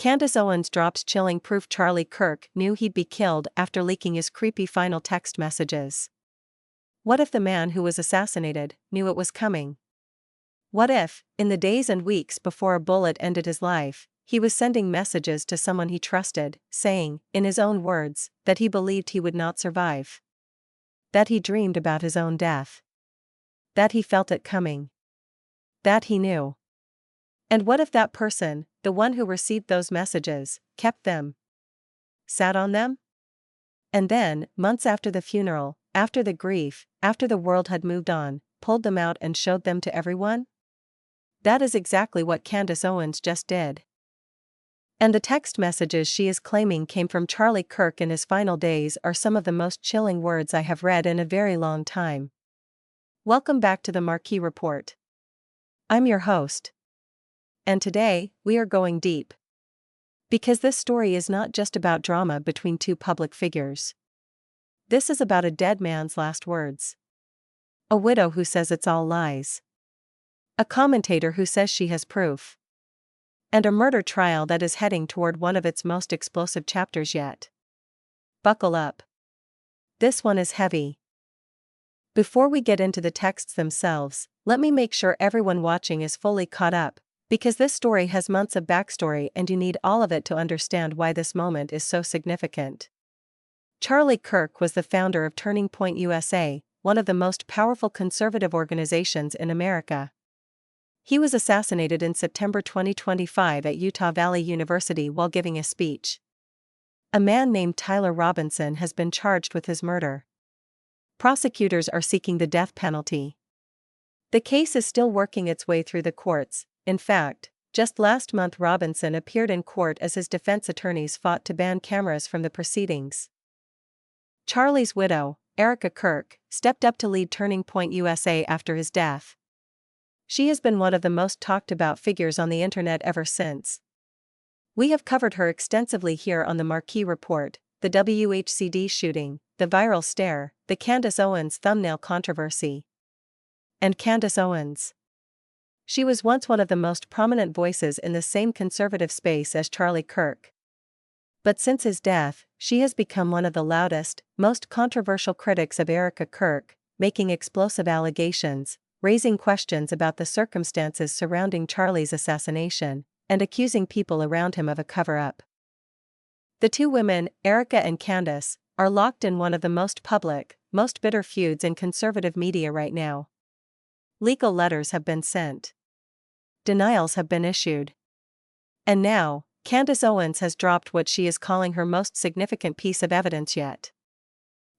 Candace Owens drops chilling proof Charlie Kirk knew he'd be killed after leaking his creepy final text messages. What if the man who was assassinated knew it was coming? What if, in the days and weeks before a bullet ended his life, he was sending messages to someone he trusted, saying, in his own words, that he believed he would not survive? That he dreamed about his own death? That he felt it coming? That he knew? And what if that person, the one who received those messages, kept them? Sat on them? And then, months after the funeral, after the grief, after the world had moved on, pulled them out and showed them to everyone? That is exactly what Candace Owens just did. And the text messages she is claiming came from Charlie Kirk in his final days are some of the most chilling words I have read in a very long time. Welcome back to the Marquee Report. I'm your host. And today, we are going deep. Because this story is not just about drama between two public figures. This is about a dead man's last words. A widow who says it's all lies. A commentator who says she has proof. And a murder trial that is heading toward one of its most explosive chapters yet. Buckle up. This one is heavy. Before we get into the texts themselves, let me make sure everyone watching is fully caught up, because this story has months of backstory and you need all of it to understand why this moment is so significant. Charlie Kirk was the founder of Turning Point USA, one of the most powerful conservative organizations in America. He was assassinated in September 2025 at Utah Valley University while giving a speech. A man named Tyler Robinson has been charged with his murder. Prosecutors are seeking the death penalty. The case is still working its way through the courts. In fact, just last month Robinson appeared in court as his defense attorneys fought to ban cameras from the proceedings. Charlie's widow, Erika Kirk, stepped up to lead Turning Point USA after his death. She has been one of the most talked about figures on the internet ever since. We have covered her extensively here on the Marquee Report, the WHCD shooting, the viral stare, the Candace Owens thumbnail controversy. And Candace Owens. She was once one of the most prominent voices in the same conservative space as Charlie Kirk. But since his death, she has become one of the loudest, most controversial critics of Erika Kirk, making explosive allegations, raising questions about the circumstances surrounding Charlie's assassination, and accusing people around him of a cover-up. The two women, Erika and Candace, are locked in one of the most public, most bitter feuds in conservative media right now. Legal letters have been sent. Denials have been issued. And now, Candace Owens has dropped what she is calling her most significant piece of evidence yet.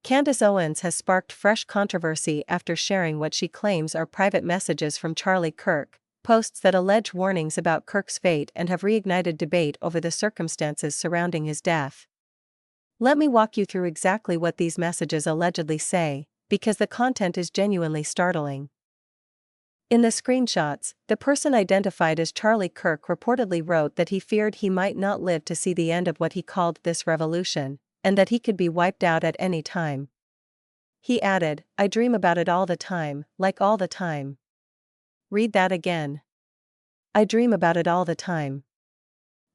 Candace Owens has sparked fresh controversy after sharing what she claims are private messages from Charlie Kirk, posts that allege warnings about Kirk's fate and have reignited debate over the circumstances surrounding his death. Let me walk you through exactly what these messages allegedly say, because the content is genuinely startling. In the screenshots, the person identified as Charlie Kirk reportedly wrote that he feared he might not live to see the end of what he called this revolution, and that he could be wiped out at any time. He added, "I dream about it all the time, like all the time." Read that again. I dream about it all the time.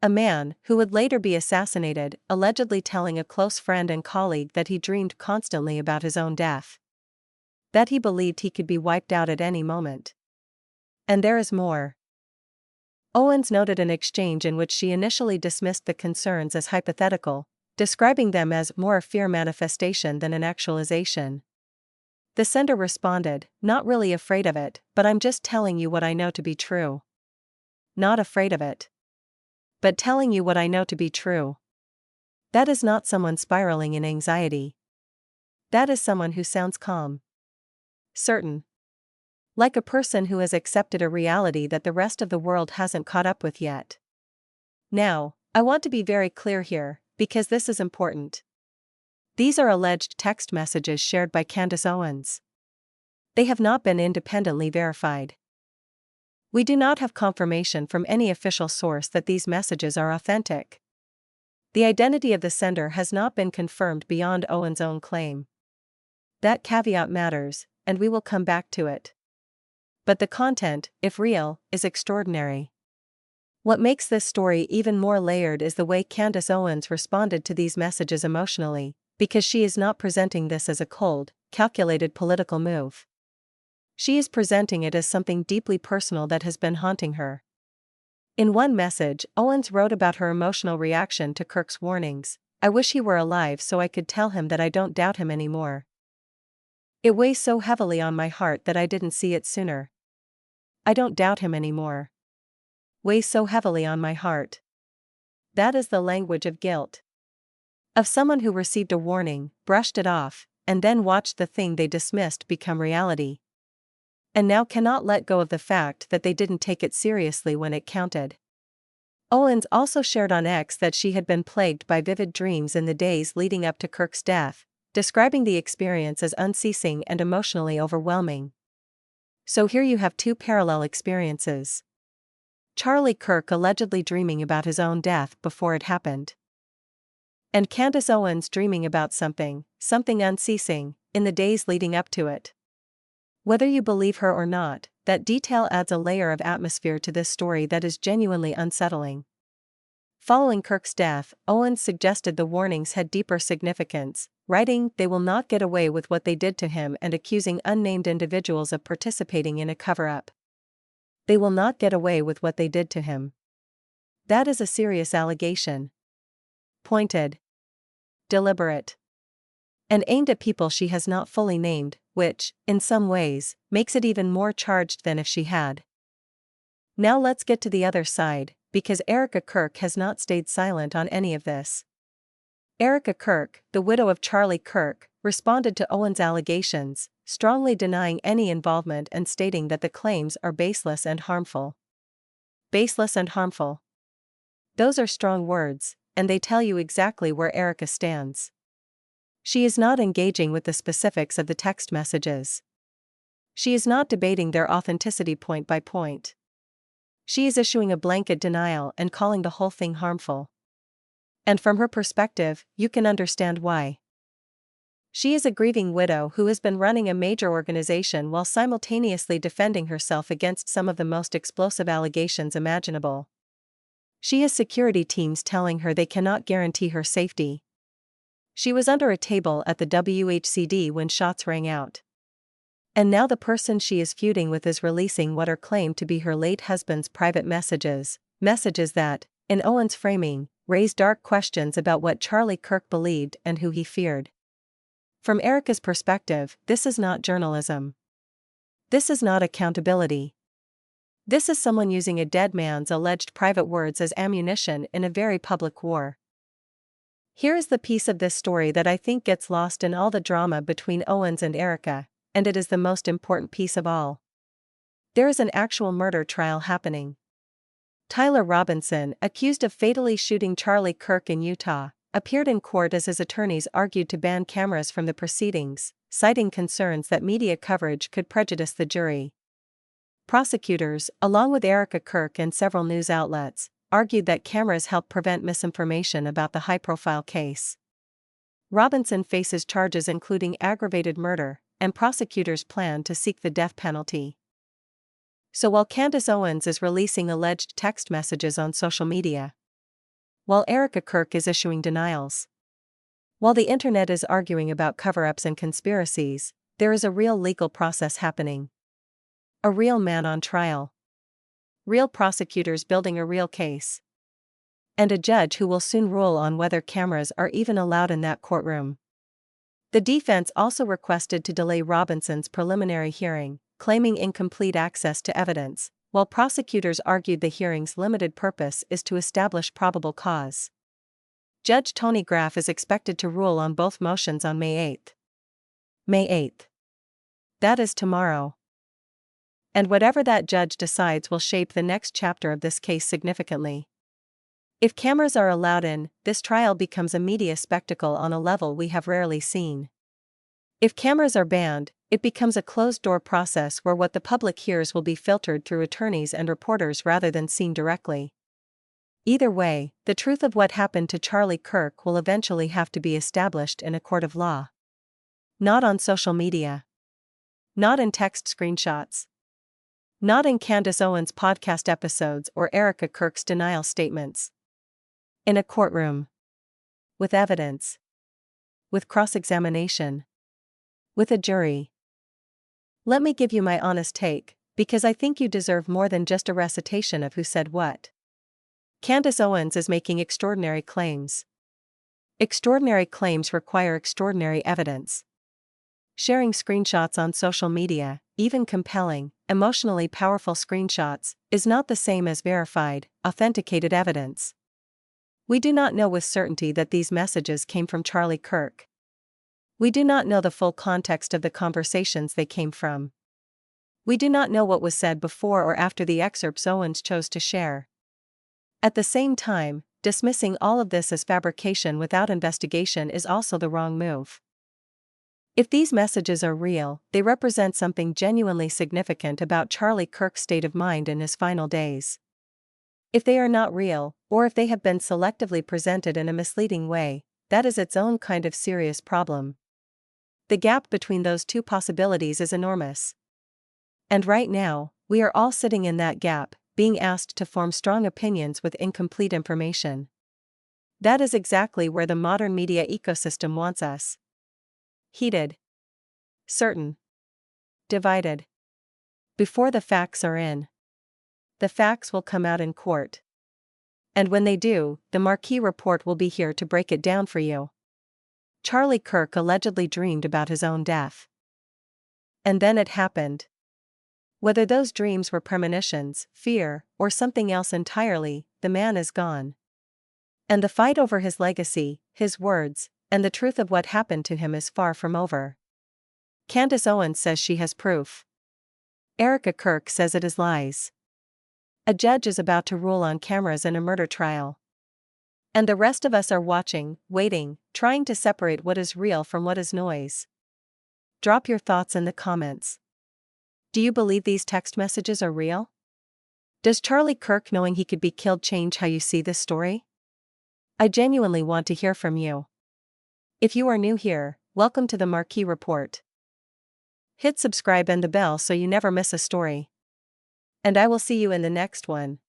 A man, who would later be assassinated, allegedly telling a close friend and colleague that he dreamed constantly about his own death. That he believed he could be wiped out at any moment. And there is more. Owens noted an exchange in which she initially dismissed the concerns as hypothetical, describing them as more a fear manifestation than an actualization. The sender responded, "Not really afraid of it, but I'm just telling you what I know to be true." Not afraid of it. But telling you what I know to be true. That is not someone spiraling in anxiety. That is someone who sounds calm. Certain. Like a person who has accepted a reality that the rest of the world hasn't caught up with yet. Now, I want to be very clear here, because this is important. These are alleged text messages shared by Candace Owens. They have not been independently verified. We do not have confirmation from any official source that these messages are authentic. The identity of the sender has not been confirmed beyond Owens' own claim. That caveat matters, and we will come back to it. But the content, if real, is extraordinary. What makes this story even more layered is the way Candace Owens responded to these messages emotionally, because she is not presenting this as a cold, calculated political move. She is presenting it as something deeply personal that has been haunting her. In one message, Owens wrote about her emotional reaction to Kirk's warnings. "I wish he were alive so I could tell him that I don't doubt him anymore. It weighs so heavily on my heart that I didn't see it sooner. I don't doubt him anymore. Weighs so heavily on my heart." That is the language of guilt. Of someone who received a warning, brushed it off, and then watched the thing they dismissed become reality. And now cannot let go of the fact that they didn't take it seriously when it counted. Owens also shared on X that she had been plagued by vivid dreams in the days leading up to Kirk's death, describing the experience as unceasing and emotionally overwhelming. So here you have two parallel experiences. Charlie Kirk allegedly dreaming about his own death before it happened. And Candace Owens dreaming about something unceasing, in the days leading up to it. Whether you believe her or not, that detail adds a layer of atmosphere to this story that is genuinely unsettling. Following Kirk's death, Owens suggested the warnings had deeper significance, writing, "They will not get away with what they did to him," and accusing unnamed individuals of participating in a cover-up. They will not get away with what they did to him. That is a serious allegation. Pointed, deliberate, and aimed at people she has not fully named, which, in some ways, makes it even more charged than if she had. Now let's get to the other side, because Erika Kirk has not stayed silent on any of this. Erika Kirk, the widow of Charlie Kirk, responded to Owens' allegations, strongly denying any involvement and stating that the claims are baseless and harmful. Baseless and harmful. Those are strong words, and they tell you exactly where Erika stands. She is not engaging with the specifics of the text messages. She is not debating their authenticity point by point. She is issuing a blanket denial and calling the whole thing harmful. And from her perspective, you can understand why. She is a grieving widow who has been running a major organization while simultaneously defending herself against some of the most explosive allegations imaginable. She has security teams telling her they cannot guarantee her safety. She was under a table at the WHCD when shots rang out. And now the person she is feuding with is releasing what are claimed to be her late husband's private messages that, in Owens' framing, raise dark questions about what Charlie Kirk believed and who he feared. From Erika's perspective, this is not journalism. This is not accountability. This is someone using a dead man's alleged private words as ammunition in a very public war. Here is the piece of this story that I think gets lost in all the drama between Owens and Erika, and it is the most important piece of all. There is an actual murder trial happening. Tyler Robinson, accused of fatally shooting Charlie Kirk in Utah, appeared in court as his attorneys argued to ban cameras from the proceedings, citing concerns that media coverage could prejudice the jury. Prosecutors, along with Erika Kirk and several news outlets, argued that cameras help prevent misinformation about the high-profile case. Robinson faces charges including aggravated murder, and prosecutors plan to seek the death penalty. So while Candace Owens is releasing alleged text messages on social media, while Erika Kirk is issuing denials, while the internet is arguing about cover-ups and conspiracies, there is a real legal process happening. A real man on trial. Real prosecutors building a real case. And a judge who will soon rule on whether cameras are even allowed in that courtroom. The defense also requested to delay Robinson's preliminary hearing, claiming incomplete access to evidence, while prosecutors argued the hearing's limited purpose is to establish probable cause. Judge Tony Graff is expected to rule on both motions on May 8th. May 8th. That is tomorrow. And whatever that judge decides will shape the next chapter of this case significantly. If cameras are allowed in, this trial becomes a media spectacle on a level we have rarely seen. If cameras are banned, it becomes a closed-door process where what the public hears will be filtered through attorneys and reporters rather than seen directly. Either way, the truth of what happened to Charlie Kirk will eventually have to be established in a court of law. Not on social media. Not in text screenshots. Not in Candace Owens' podcast episodes or Erika Kirk's denial statements. In a courtroom. With evidence. With cross-examination. With a jury. Let me give you my honest take, because I think you deserve more than just a recitation of who said what. Candace Owens is making extraordinary claims. Extraordinary claims require extraordinary evidence. Sharing screenshots on social media, even compelling, emotionally powerful screenshots, is not the same as verified, authenticated evidence. We do not know with certainty that these messages came from Charlie Kirk. We do not know the full context of the conversations they came from. We do not know what was said before or after the excerpts Owens chose to share. At the same time, dismissing all of this as fabrication without investigation is also the wrong move. If these messages are real, they represent something genuinely significant about Charlie Kirk's state of mind in his final days. If they are not real, or if they have been selectively presented in a misleading way, that is its own kind of serious problem. The gap between those two possibilities is enormous. And right now, we are all sitting in that gap, being asked to form strong opinions with incomplete information. That is exactly where the modern media ecosystem wants us. Heated. Certain. Divided. Before the facts are in. The facts will come out in court. And when they do, the Marquee Report will be here to break it down for you. Charlie Kirk allegedly dreamed about his own death. And then it happened. Whether those dreams were premonitions, fear, or something else entirely, the man is gone. And the fight over his legacy, his words, and the truth of what happened to him is far from over. Candace Owens says she has proof. Erika Kirk says it is lies. A judge is about to rule on cameras in a murder trial. And the rest of us are watching, waiting, trying to separate what is real from what is noise. Drop your thoughts in the comments. Do you believe these text messages are real? Does Charlie Kirk knowing he could be killed change how you see this story? I genuinely want to hear from you. If you are new here, welcome to the Marquee Report. Hit subscribe and the bell so you never miss a story. And I will see you in the next one.